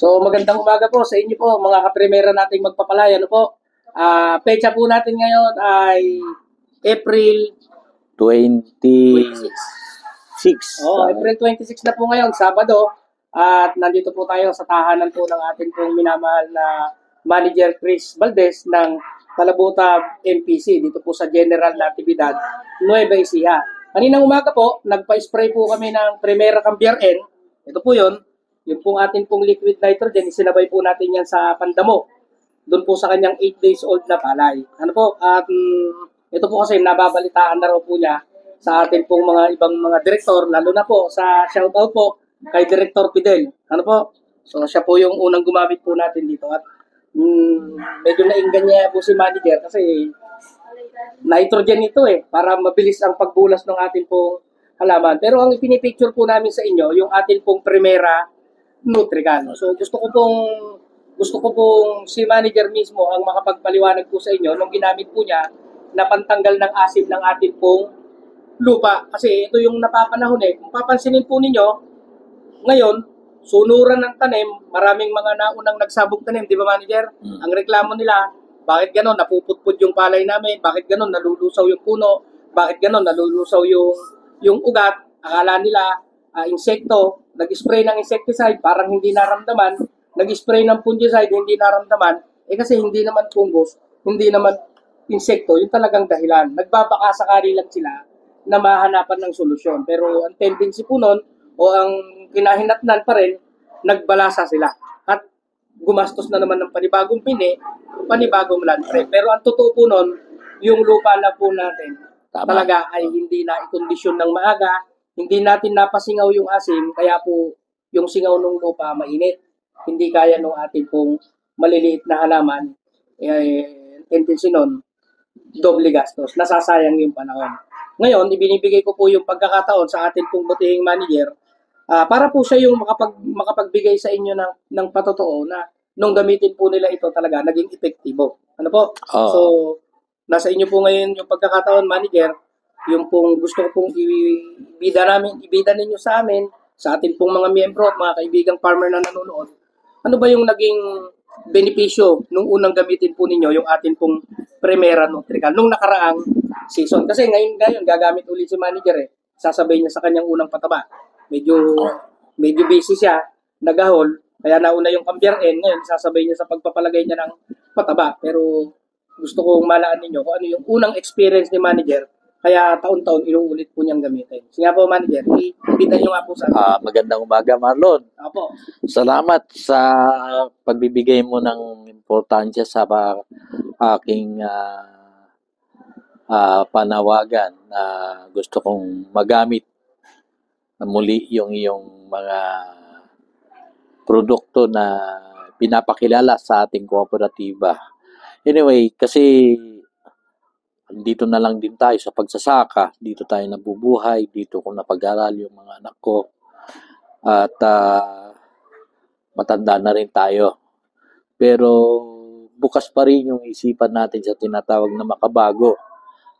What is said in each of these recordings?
So magandang umaga po sa inyo po mga kaprimera nating magpapalay. Ano po? Pecha po natin ngayon ay April 26. April 26 na po ngayon, Sabado. At nandito po tayo sa tahanan po ng ating pong minamahal na Manager Chris Valdez ng Talabuta MPC dito po sa General Natividad, Nueva Ecija. Kaninang umaga po, nagpa-spray po kami ng Primera Cambiar N. Ito po yun. Yung pong ating pong liquid nitrogen, isinabay po natin yan sa pandamo. Doon po sa kanyang 8 days old na palay. Ano po, at ito po kasi nababalitaan na raw po niya sa ating pong mga ibang mga direktor, lalo na po sa shoutout po kay Director Fidel. Ano po? So siya po yung unang gumamit po natin dito at medyo nainggan niya po si manager kasi nitrogen ito para mabilis ang pagbulas ng ating pong halaman. Pero ang ipinipicture po namin sa inyo, yung ating pong Primera Nutrican. So gusto ko pong si manager mismo ang makapagpaliwanag po sa inyo nung ginamit po niya na pantanggal ng asim ng ating pong lupa. Kasi ito yung napapanahon Kung papansinin po ninyo, ngayon, sunuran ng tanim, maraming mga naunang nagsabog tanim, di ba manager? Ang reklamo nila, bakit ganon, napuputpud yung palay namin, bakit ganon, nalulusaw yung puno, bakit ganon, nalulusaw yung ugat, akala nila, insekto, nag-spray ng insecticide, parang hindi naramdaman, nag-spray ng fungicide, hindi naramdaman, kasi hindi naman fungus, hindi naman insekto, yung talagang dahilan. Nagbabaka sakali lang sila na mahanapan ng solusyon. Pero ang tendency po nun, o ang kinahinatnan pa rin, nagbalasa sila. At gumastos na naman ng panibagong pini, panibagong land prep. Pero ang totoo po nun, yung lupa na po natin, talaga ay hindi na ikondisyon ng maaga, hindi natin napasingaw yung asim, kaya po yung singaw ng lupa mainit. Hindi kaya nung ating pong maliliit na halaman, tendency nun, doble gastos, nasasayang yung panahon. Ngayon, ibinibigay ko po yung pagkakataon sa ating pong butihing manager para po siya yung makapagbigay sa inyo ng patotoo na nung gamitin po nila ito talaga, naging epektibo. Ano po? So, nasa inyo po ngayon yung pagkakataon, manager, yung pong gusto ko pong ibida ninyo sa amin, sa ating pong mga miyembro at mga kaibigang farmer na nanonood. Ano ba yung naging benepisyo nung unang gamitin po ninyo yung ating pong Primera Nutrican nung nakaraang season? Kasi ngayon gagamit ulit si manager sasabay niya sa kanyang unang pataba. Medyo busy siya, nagahol, kaya nauna yung Cambiar N, ngayon sasabay niya sa pagpapalagay niya ng pataba. Pero gusto kong malaan ninyo kung ano yung unang experience ni manager, kaya taon-taon inuulit po niyang gamitin. Sige po manager, ibita niyo nga po sa amin. Magandang umaga, Marlon. Apo. Salamat sa pagbibigay mo ng importansya sa aking panawagan na gusto kong magamit muli yung iyong mga produkto na pinapakilala sa ating kooperatiba. Anyway, kasi dito na lang din tayo sa pagsasaka, dito tayo nabubuhay, dito ko napag-aral yung mga anak ko at matanda na rin tayo. Pero bukas pa rin yung isipan natin sa tinatawag na makabago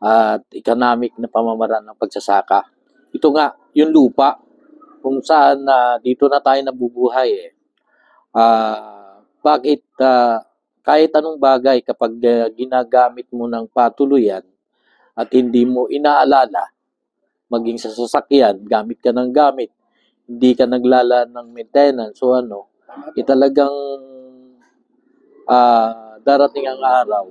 at economic na pamamaraan ng pagsasaka. Ito nga, yung lupa, kung saan dito na tayo nabubuhay bakit kahit anong bagay kapag ginagamit mo ng patuluyan at hindi mo inaalala, maging sa sasakyan, gamit ka ng gamit, hindi ka naglala ng maintenance o talagang darating ang araw,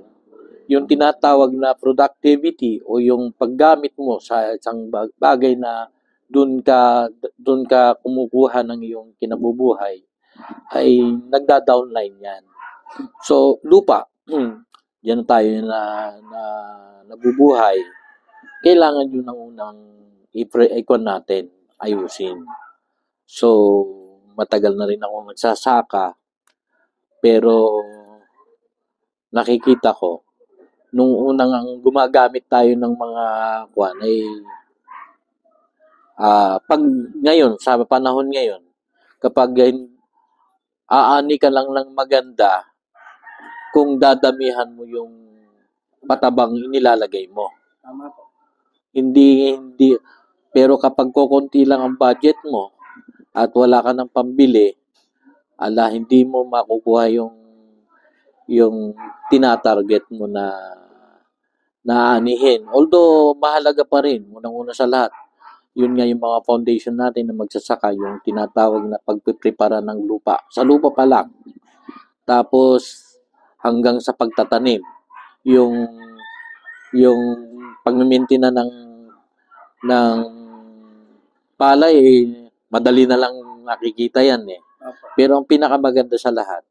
yung tinatawag na productivity o yung paggamit mo sa isang bagay na doon ka kumukuha ng iyong kinabubuhay ay nagda-downline yan. So, lupa, diyan tayo na nabubuhay. Kailangan yun ang unang i-icon natin, ayusin. So, matagal na rin ako nagsasaka, pero nakikita ko, nung unang gumagamit tayo ng mga pag ngayon, sa panahon ngayon, kapag aani ka lang ng maganda, kung dadamihan mo yung patabang inilalagay mo. Tama po. Hindi, pero kapag kukunti lang ang budget mo at wala ka ng pambili, hindi mo makukuha yung tinatarget mo na naanihin. Although mahalaga pa rin, unang-una sa lahat, yun nga yung mga foundation natin na magsasaka, yung tinatawag na pagpiprepara ng lupa. Sa lupa pa lang. Tapos hanggang sa pagtatanim, yung pagmiminti na ng palay, madali na lang nakikita yan eh. Pero ang pinakamaganda sa lahat,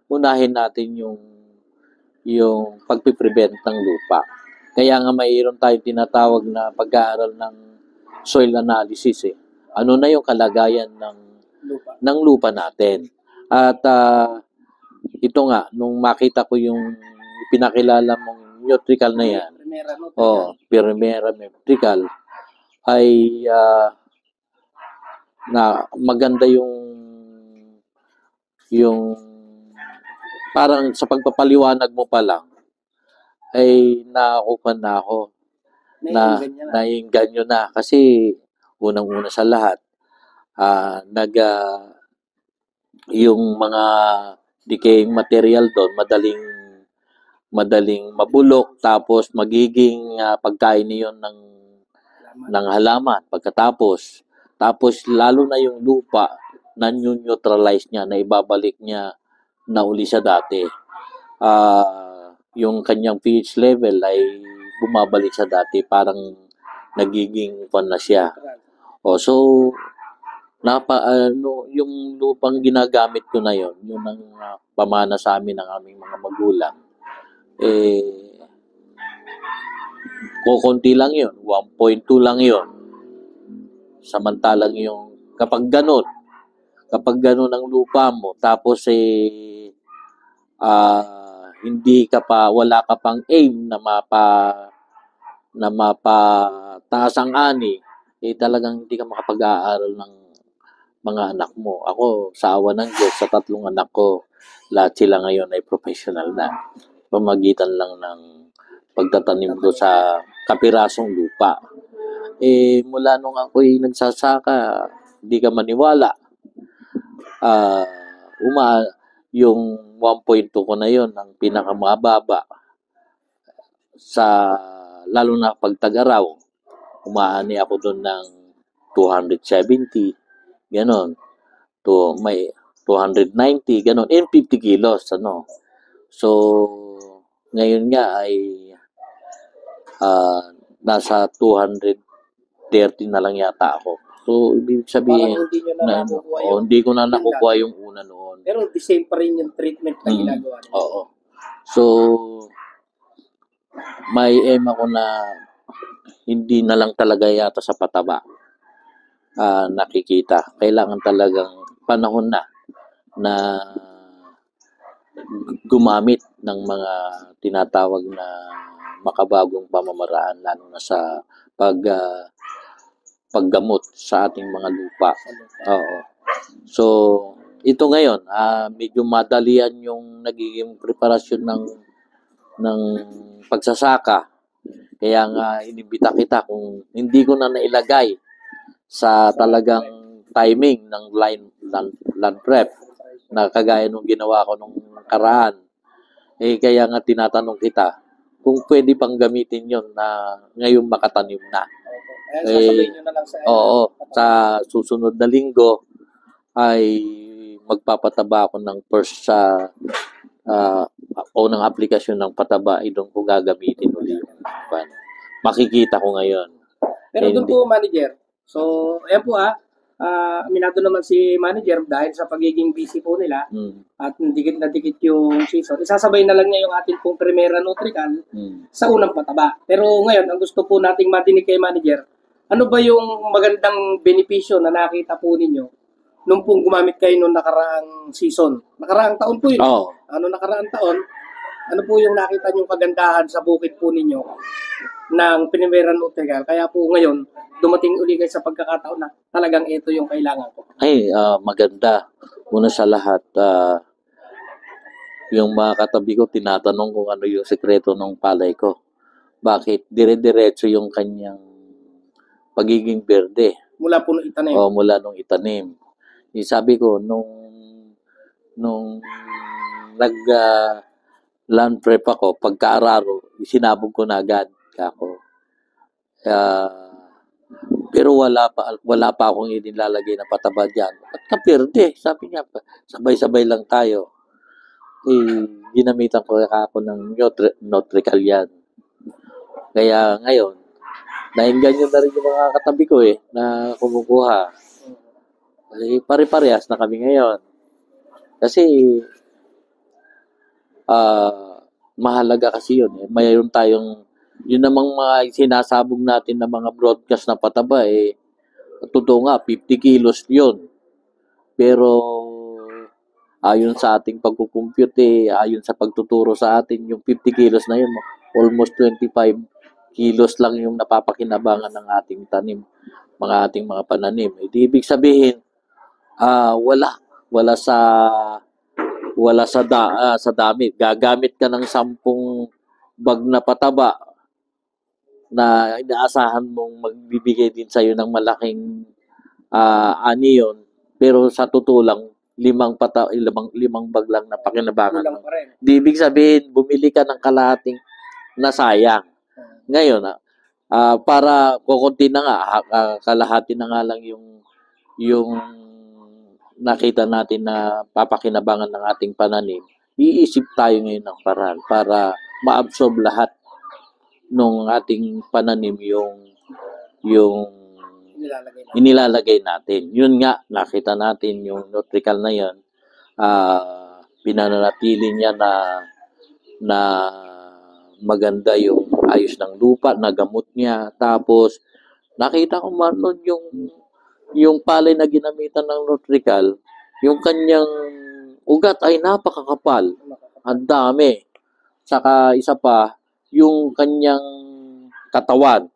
unahin natin yung pagpiprevent ng lupa. Kaya nga mayroon tayong tinatawag na pag-aaral ng soil analysis eh. Ano na yung kalagayan ng lupa natin. At ito nga, nung makita ko yung pinakilala mong Nutrical na yan, Primera Nutrical, ay na maganda yung parang sa pagpapaliwanag mo pa lang ay nakukuha na ako naiinganyo na kasi unang-una sa lahat yung mga decaying material doon madaling mabulok tapos magiging pagkain niyon ng halaman pagkatapos lalo na yung lupa na-neutralize niya, na ibabalik niya na uli sa dati. Yung kanyang pH level ay bumabalik sa dati, parang nagiging na siya. So, yung lupang ginagamit ko na yun ang pamana sa amin ng aming mga magulang. Kukunti lang yun, 1.2 lang yun. Samantalang yung kapag ganun ang lupa mo, tapos wala ka pang aim na mapataas ang ani, talagang hindi ka makapag-aaral ng mga anak mo. Ako, sa awa ng Diyos, sa 3 anak ko, lahat sila ngayon ay professional na. Pamagitan lang ng pagtatanim ko sa kapirasong lupa. Mula nung ako'y nagsasaka, hindi ka maniwala. Yung 1.2 ko na yon ang pinakamababa lalo na pag tag-araw, umaani ako doon ng 270, ganon, may 290, ganon, 50 kilos, So, ngayon nga ay nasa 230 na lang yata ako. So, ibig sabihin, hindi ko na nakukuha yung una noon. Pero the same pa rin yung treatment na ginagawa niyo. Oo. So, may aim ako na hindi na lang talaga yata sa pataba nakikita. Kailangan talagang panahon na gumamit ng mga tinatawag na makabagong pamamaraan, lalo na sa paggamot sa ating mga lupa. Oo. So, ito ngayon, medyo madalian yung nagiging preparasyon ng pagsasaka. Kaya nga inibita kita kung hindi ko na nailagay sa talagang timing ng land prep na kagaya nung ginawa ko nung karaan. Kaya nga tinatanong kita kung pwede pang gamitin yon na ngayon makatanim na. Sasabihin nyo na lang sa susunod na linggo ay magpapataba ako ng first o ng aplikasyon ng pataba, doon ko gagamitin ulit. Makikita ko ngayon. Pero doon po, manager. So, ayan po aminado naman si manager dahil sa pagiging busy po nila at dikit na dikit yung season. Isasabay na lang niya yung ating pong Primera Nutrical sa unang pataba. Pero ngayon, ang gusto po nating madinig kay manager, ano ba yung magandang benepisyo na nakita po ninyo nung pong gumamit kayo nung nakaraang season? Nakaraang taon po yun. Oh. Nakaraang taon, ano po yung nakita niyong kagandahan sa bukid po ninyo ng Primera Nutrical? Kaya po ngayon, dumating uli kayo sa pagkakataon na talagang ito yung kailangan ko. Maganda. Una sa lahat, yung mga katabi ko, tinatanong kung ano yung sekreto ng palay ko. Bakit? Dire-diretso yung kanyang pagiging berde. Mula po nung itanim? Mula nung itanim. Sabi ko, nung nung nag land prep ako, pagka-araro, sinabog ko na agad ako. Pero wala pa akong inilalagay na pataba diyan. At kapirde, sabi niya, sabay-sabay lang tayo. Ginamitan ko ako ng Nutrical yan. Kaya ngayon, nainganyo na rin yung mga katabi ko na kumukuha. Pare-parehas na kami ngayon. Kasi, mahalaga kasi yun. Mayroon tayong, yun namang mga sinasabog natin na mga broadcast na pataba totoo nga, 50 kilos yun. Pero, ayon sa ating pagkukumpute, ayon sa pagtuturo sa atin, yung 50 kilos na yun, almost 25 kilos lang yung napapakinabangan ng ating tanim, ating mga pananim. Ibig sabihin, wala sa dami. Gagamit ka ng 10 bag na pataba na inaasahan mong magbibigay din sa'yo ng malaking ani yun. Pero sa totoo lang, 5 bag lang na pakinabangan. Di ibig sabihin, bumili ka ng kalahating nasayang. Ngayon, para kukunti na nga, kalahati na nga lang yung nakita natin na papakinabangan ng ating pananim, iisip tayo ngayon ng paraan para ma-absorb lahat ng ating pananim yung inilalagay natin. Yun nga, nakita natin yung Nutrical na yan, pinananatili niya na maganda yung ayos ng lupa, nagamot niya. Tapos, nakita ko man nun yung palay na ginamitan ng Nutrical, yung kanyang ugat ay napakakapal. Ang dami. Saka isa pa, yung kanyang katawan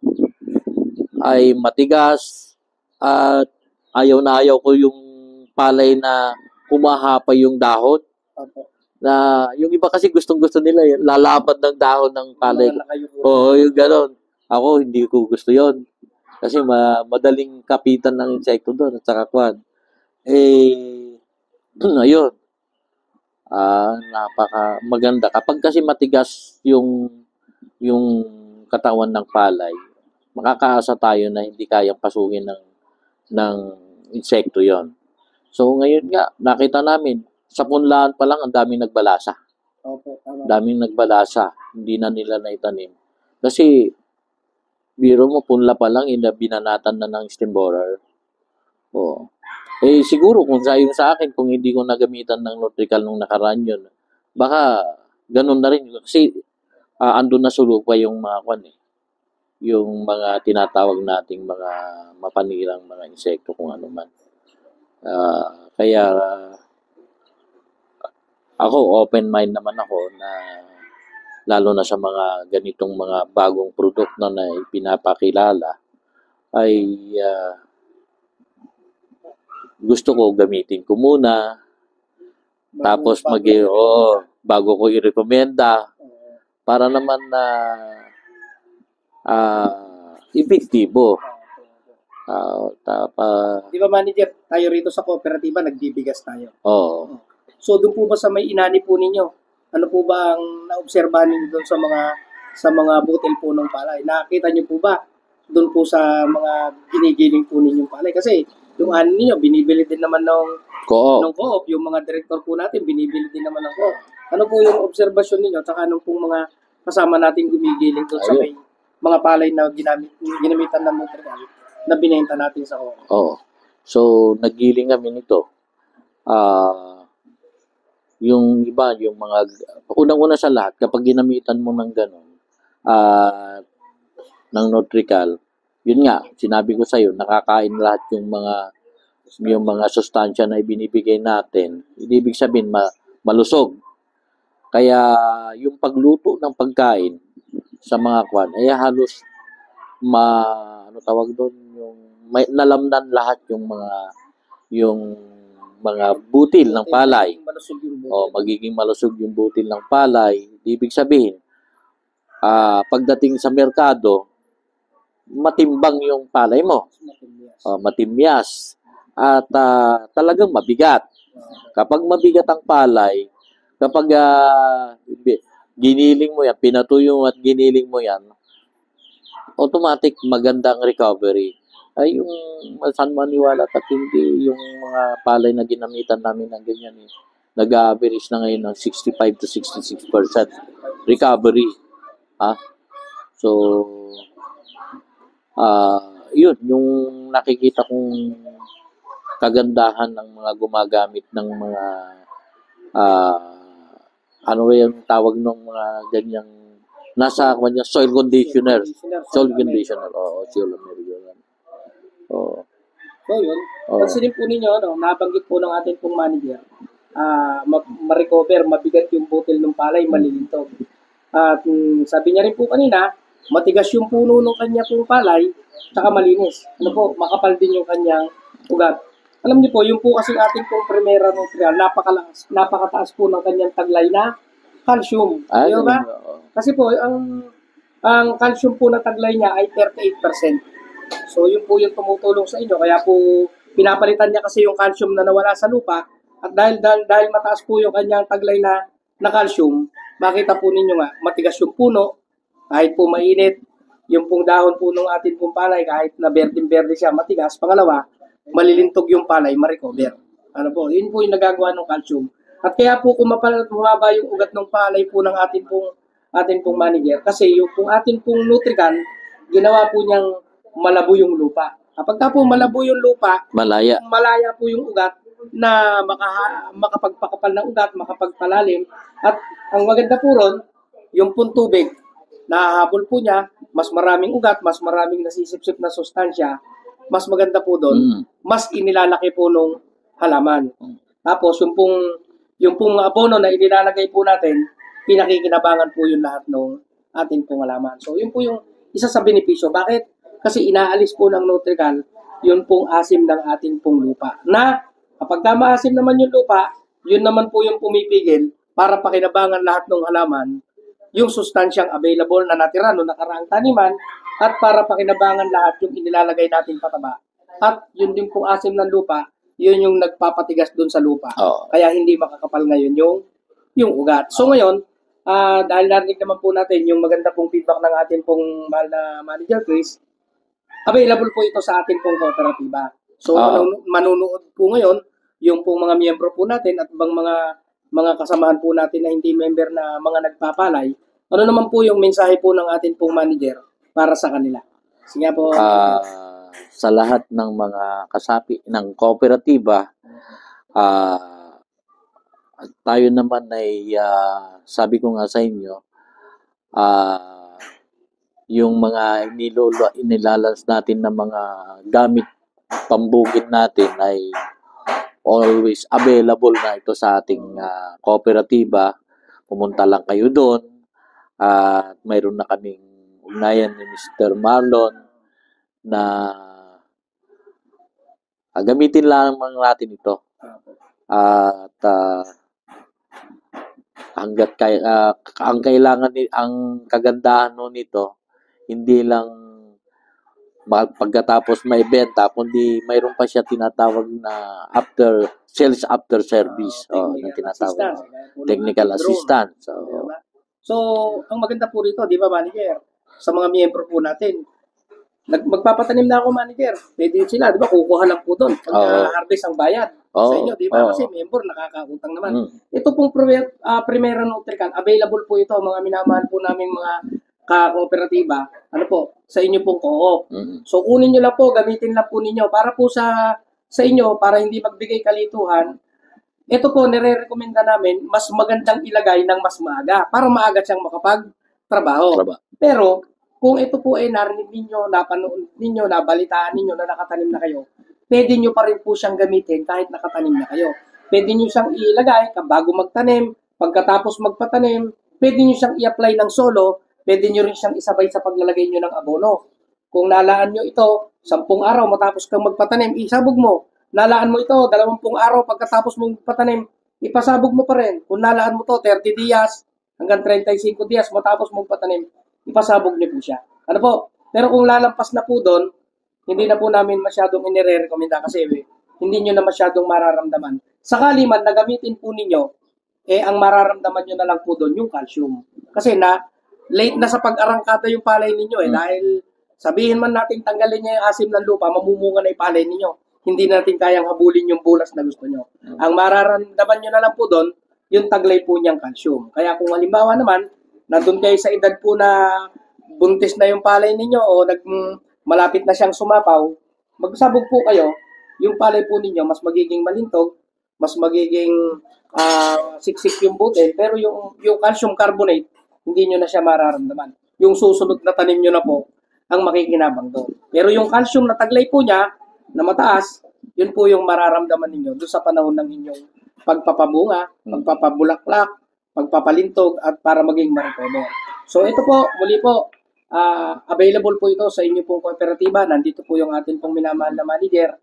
ay matigas at ayaw na ayaw ko yung palay na humahapa yung dahon. Na yung iba kasi gustong-gusto nila lalapad ng dahon ng palay. Oo, yung gano'n. Ako, hindi ko gusto yon kasi madaling kapitan ng insekto doon at saka kwan. Ayun. Napaka maganda. Kapag kasi matigas yung katawan ng palay, makakaasa tayo na hindi kayang pasukin ng insekto yon. So ngayon nga, nakita namin, sa punlaan pa lang, ang daming nagbalasa. Daming nagbalasa. Hindi na nila naitanim. Kasi, biro mo, punla pa lang, binanatan na ng stem borer. Siguro, kung sa akin, kung hindi ko nagamitan ng Nutrical nung nakaraan yun, baka, ganun na rin. Kasi, andun na sulok pa yung mga yung mga tinatawag nating mga mapanirang mga insekto, kung ano man. Kaya, ako, open mind naman ako na lalo na sa mga ganitong mga bagong produkto na ipinapakilala ay gusto ko gamitin ko muna tapos bago ko i-recommenda para naman na epektibo. Di ba, manager, tayo rito sa kooperatiba nagbibigas tayo. Oo. So doon po ba sa may inani po ninyo, ano po ba ang naobserbahan niyo doon sa mga butil po ng palay? Nakita niyo po ba doon po sa mga ginigiling po ninyong palay? Kasi yung ani niyo binibili din naman ng co-op, yung mga direktor po natin binibili din naman ng co-op. Ano po yung obserbasyon niyo at anong pong mga kasama natin gumigiling doon sa may mga palay na ginamitan ng Nutrical na binenta natin sa co-op? Oo. So naggiling kami nito. Yung iba, yung mga, unang-una sa lahat, kapag ginamitan mo ng gano'n, ng Nutrical, yun nga, sinabi ko sa'yo, nakakain lahat yung mga sustansya na ibinibigay natin. Ibig sabihin, malusog. Kaya, yung pagluto ng pagkain sa mga kwan, ay halos, ano tawag doon, may nalamnan lahat yung mga butil ng palay. Magiging malusog yung butil ng palay. Ibig sabihin, pagdating sa merkado, matimbang yung palay mo. Matimyas. At talagang mabigat. Kapag mabigat ang palay, kapag giniling mo yan, pinatuyo mo at giniling mo yan, automatic magandang recovery. Ay yung saan maniwala at hindi yung mga palay na ginamitan namin ng ganyan nag-average na ngayon ng 65 to 66% recovery. So yun yung nakikita kong kagandahan ng mga gumagamit ng mga ano yung tawag ng mga ganyang nasa kanya soil conditioner. Soil conditioner. Soil conditioner. So yun, pansinin po ninyo, nabanggit po ng ating pong manager, ma-recover, mabigat yung butil ng palay, malilintog. At sabi niya rin po kanina, matigas yung puno ng kanya pong palay, tsaka malinis. Makapal din yung kanyang ugat. Alam niyo po, yung po kasi ating pong Primera Nutrial, napakataas po ng kanyang taglay na calcium. Di ba? Kasi po, ang calcium po na taglay niya ay 38%. So, yun po yung tumutulong sa inyo. Kaya po, pinapalitan niya kasi yung calcium na nawala sa lupa. At dahil mataas po yung kanyang taglay na calcium, makita po ninyo nga, matigas yung puno, kahit po mainit, yung pong dahon po ng ating pong palay, kahit na berdeng-berde siya, matigas. Pangalawa, malilintog yung palay, ma-recover. Yun po yung nagagawa ng calcium. At kaya po kumaba yung ugat ng palay po ng ating pong manager. Kasi yung pong ating pong Nutrican, ginawa po niyang malabo yung lupa. Kapag ka po malabo yung lupa, malaya po yung ugat na makapagpakapal ng ugat, makapagpalalim. At ang maganda po ron, yung pong tubig, nahahabol po niya, mas maraming ugat, mas maraming nasisipsip na sustansya, mas maganda po doon, mas inilalaki po nung halaman. Tapos yung pong abono na inilalagay po natin, pinakikinabangan po yung lahat ng ating pong halaman. So yun po yung isa sa benepisyo. Bakit? Kasi inaalis po ng Nutrical yun pong asim ng ating pong lupa. Na kapag maasim naman yung lupa, yun naman po yung pumipigil para pakinabangan lahat ng halaman yung sustansyang available na natira noong nakaraang taniman at para pakinabangan lahat yung inilalagay nating pataba. At yun din pong asim ng lupa, yun yung nagpapatigas doon sa lupa. Kaya hindi makakapal ngayon yung ugat. So ngayon, dahil narinig naman po natin yung maganda pong feedback ng ating pong mahal na Manager Chris, available po ito sa ating pong kooperatiba. So manunood po ngayon yung pong mga miyembro po natin at bang mga kasamahan po natin na hindi member na mga nagpapalay. Ano naman po yung mensahe po ng ating pong manager para sa kanila? Sige po. Sa lahat ng mga kasapi ng kooperatiba, tayo naman ay sabi ko nga sa inyo, yung mga inilalans natin na mga gamit pambukid natin ay always available na ito sa ating kooperatiba. Pumunta lang kayo doon at mayroon na kaming ugnayan ni Mr. Marlon na gamitin lang natin ito. At hanggat ang kailangan ang kagandahan nito hindi lang pagkatapos may benta kundi mayroon pa siya tinatawag na sales after service na tinatawag technical assistance. So ang maganda po rito, di ba manager, sa mga miyembro po natin, magpapatanim na ako manager, pwede sila, di ba, kukuha lang po doon pag harvest ang bayad sa inyo, di ba, kasi member nakakautang naman. Ito pong Primera Nutrican, available po ito mga minamahal po namin mga kooperatiba, sa inyo pong co-op. So kunin nyo lang po, gamitin lang po ninyo para po sa inyo, para hindi magbigay kalituhan. Ito po, nire-recommenda namin, mas magandang ilagay ng mas maaga para maaga siyang makapagtrabaho. Pero kung ito po ay narinig ninyo, napanood ninyo, nabalitaan ninyo na nakatanim na kayo, pwede nyo pa rin po siyang gamitin kahit nakatanim na kayo. Pwede nyo siyang ilagay bago magtanim, pagkatapos magpatanim, pwede nyo siyang i-apply ng solo, pwede nyo rin siyang isabay sa paglalagay nyo ng abono. Kung nalaan nyo ito, 10 araw matapos kang magpatanim, isabog mo. Nalaan mo ito, 20 araw pagkatapos mong magpatanim, ipasabog mo pa rin. Kung nalaan mo to 30 dias hanggang 35 dias matapos mong patanim, ipasabog niyo po siya. Pero kung lalampas na po doon, hindi na po namin masyadong inire-recommenda kasi hindi nyo na masyadong mararamdaman sakali man na gamitin po ninyo, ang mararamdaman nyo na lang po doon yung calcium. Kasi late na sa pag-arangkada yung palay ninyo dahil sabihin man natin tanggalin niya yung asim ng lupa, mamumunga na yung palay ninyo. Hindi natin kayang habulin yung bulas na gusto nyo. Ang mararamdaman nyo na lang po doon, yung taglay po niyang calcium. Kaya kung halimbawa naman, nandun kayo sa edad po na buntis na yung palay ninyo o malapit na siyang sumapaw, magsabog po kayo, yung palay po ninyo mas magiging malintog, mas magiging siksik yung butil, pero yung calcium carbonate, hindi nyo na siya mararamdaman. Yung susunod na tanim nyo na po, ang makikinabang doon. Pero yung calcium na taglay po niya, na mataas, yun po yung mararamdaman ninyo doon sa panahon ng inyong pagpapabunga, pagpapabulaklak, pagpapalintog, at para maging ma-recover. So ito po, muli po, available po ito sa inyo pong kooperatiba. Nandito po yung atin pong minamahal na manager.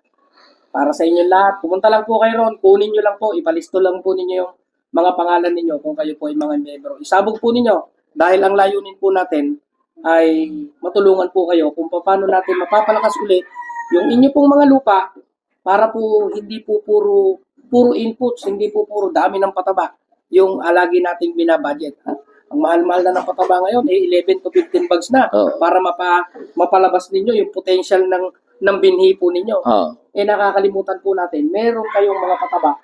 Para sa inyo lahat, pumunta lang po kayo ron, kunin nyo lang po, ipalisto lang po ninyo yung mga pangalan ninyo kung kayo po ay mga membro. Isabog po ninyo dahil ang layunin po natin ay matulungan po kayo kung paano natin mapapalakas ulit yung inyo pong mga lupa para po hindi po puro inputs, hindi po puro dami ng pataba yung lagi nating binabudget. Ang mahal-mahal na ng pataba ngayon, 11 to 15 bags na para mapalabas ninyo yung potential ng binhi po ninyo. Nakakalimutan po natin, meron kayong mga pataba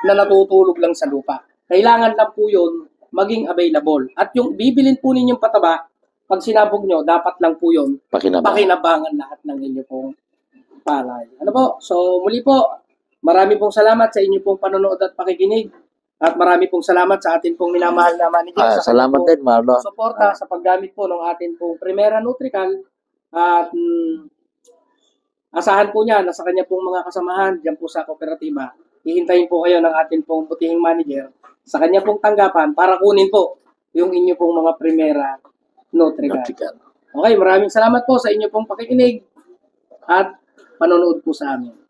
na natutulog lang sa lupa. Kailangan lang po yun maging available. At yung bibilin po ninyong pataba, pag sinabog nyo, dapat lang po yun pakinabangan lahat ng inyo pong palay. Ano po? So muli po, marami pong salamat sa inyo pong panonood at pakikinig. At marami pong salamat sa atin pong minamahal na manager. Salamat din, Marlon. Suporta sa paggamit po ng atin pong Primera Nutrical. At asahan po niya na sa kanya pong mga kasamahan dyan po sa kooperatiba. Hihintayin po kayo ng atin pong butihing manager sa kanya pong tanggapan para kunin po yung inyo pong mga Primera Nutrical. Okay, maraming salamat po sa inyo pong pakikinig at panonood po sa amin.